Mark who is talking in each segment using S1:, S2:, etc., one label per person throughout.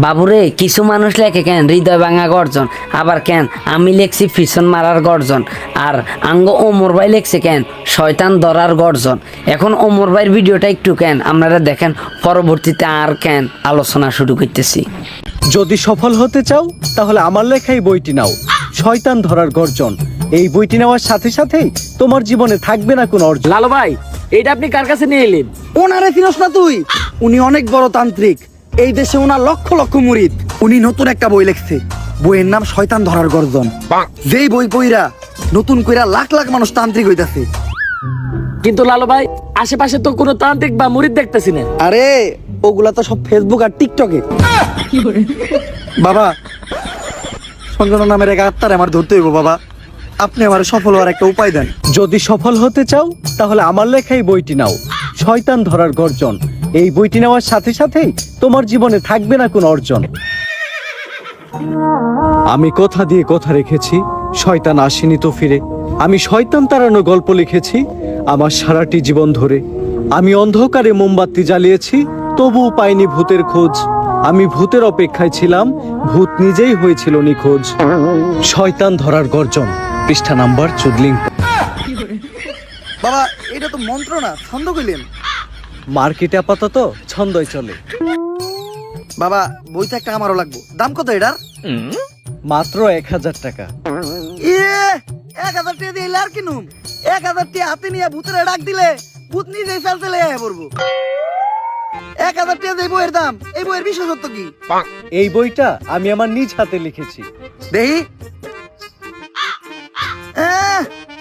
S1: বাবুরে কিছু মানুষ লেখে কেন হৃদয় ভাঙা গর্জন, আবার কেন আমি লেখছি পিছন মারার গর্জন, আর আঙ্গ ওমর ভাই লেখছে কেন শয়তান ধরার গর্জন। এখন ওমর ভাইয়ের ভিডিওটা একটু কেন আপনারা দেখেন, পরবর্তীতে আর কেন আলোচনা শুরু করতেছি।
S2: যদি সফল হতে চাও তাহলে আমার লেখাই বইটি নাও, শয়তান ধরার গর্জন। এই বইটি নেওয়ার সাথে সাথেই তোমার জীবনে থাকবে না কোনো অর্জন।
S3: লালু ভাই, এইটা আপনি কার কাছে নিয়ে এলেন?
S4: ওনারে চিনস না তুই? উনি অনেক বড় তান্ত্রিক, এই দেশে ওনার লক্ষ লক্ষ মুরিদ। উনি নতুন একটা বই লিখছে, বইয়ের নাম শয়তান ধরার গর্জন। যেই বই পইরা নতুন কইরা লাখ লাখ মানুষ তান্ত্রিক হইতাছে।
S3: কিন্তু লালু ভাই, আশেপাশে তো কোনো তান্ত্রিক বা মুরিদ দেখতেছি না।
S4: আরে ওগুলা তো সব ফেসবুক আর টিকটকে। বাবা, সঞ্জনা নামের এক আত্মার আমার ধরতে হইব বাবা, আপনি আমার সফল হওয়ার একটা উপায় দেন।
S2: যদি সফল হতে চাও তাহলে আমার লেখাই বইটি নাও, শয়তান ধরার গর্জন। এই বইটি নেওয়ার সাথে সাথেই তোমার জীবনে থাকবে না কোনো অর্জন। আমি কথা দিয়ে কথা রেখেছি, শয়তান আসেনি তো ফিরে। আমি শয়তান তাড়ানো গল্প লিখেছি আমার সারাটি জীবন ধরে। আমি অন্ধকারে মোমবাতি জ্বালিয়েছি, তবুও পাইনি ভূতের খোঁজ। আমি ভূতের অপেক্ষায় ছিলাম, ভূত নিজেই হয়েছিল নিখোঁজ। শয়তান ধরার গর্জন, পৃষ্ঠা নাম্বার 14।
S4: বাবা, এটা তো মন্ত্র না, ছন্দ কইলেন।
S2: মার্কেটে আপাতত ছন্দই চলে।
S4: বাবা, বইটা একটা আমারও লাগবো। দাম কত এটার?
S2: মাত্র 1000 টাকা।
S4: 1000 টাকা দিয়ে আর কিনুম? 1000 টাকা হাতে নিয়ে ভূতের ডাক দিলে ভূত নিজেই চালতে লেগে পড়বো। 1000 টাকা দিয়ে বইয়ের দাম, এই বইয়ের বিশেষত্ব কি?
S2: এই বইটা আমি আমার নিজ হাতে লিখেছি।
S4: দেহি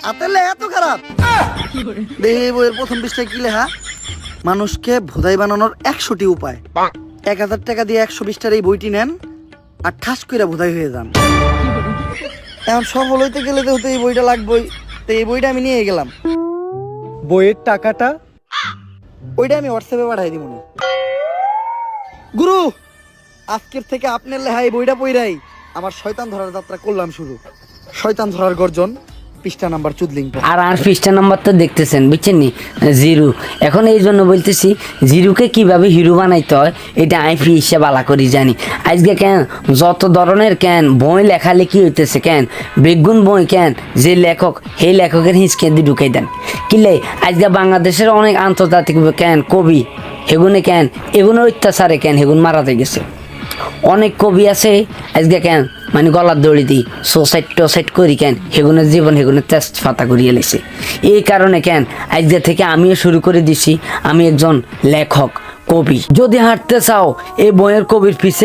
S4: হাতের এত খারাপ। দেহি এই বইয়ের প্রথম পৃষ্ঠায় কি লেখা? মানুষকে ভোদাই বানানোর 100টি উপায়। 1000 টাকা দিয়ে 120টার এই বইটি নেন আর ঠাস করে ভোদাই হয়ে যান। এখন সফল হইতে গেলে তো এই বইটা লাগবেই, তো এই বইটা আমি নিয়ে গেলাম।
S2: বইয়ের টাকাটা?
S4: ওইটা আমি হোয়াটসঅ্যাপে পাঠাই দিব। গুরু, আজকের থেকে আপনার লেখা এই বইটা পইরাই আমার শয়তান ধরার যাত্রা করলাম শুরু। শয়তান ধরার গর্জন, পৃষ্ঠা নাম্বার 14।
S1: আর পৃষ্ঠা নাম্বার তো দেখতেছেন, বুঝছেন নি, জিরো। এখন এই জন্য বলতেছি জিরোকে কিভাবে হিরো বানাইতে হয় এটা আমি ফ্রি হিসেবে বালা করি জানি। আজকে কেন যত ধরনের কেন বই লেখালেখি হইতেছে, কেন বেগুন বই কেন যে লেখক সেই লেখকের হিঁচকে দিয়ে ঢুকাই দেন কিলে। আজকে বাংলাদেশের অনেক আন্তর্জাতিক কেন কবি হেগুনে কেন এগুনের অত্যাচারে কেন হেগুন মারাতে গেছে। অনেক কবি আছে আজকে কেন মানে গলার দড়ি দিই সোসাইট করি কেন হেগুনের জীবন হেগুনের তেজ ফাতা করিয়ে লেছে। এই কারণে কেন আজকে থেকে আমিও শুরু করে দিছি, আমি একজন লেখক কবি। যদি হাঁটতে চাও এই বইয়ের কবির পিছে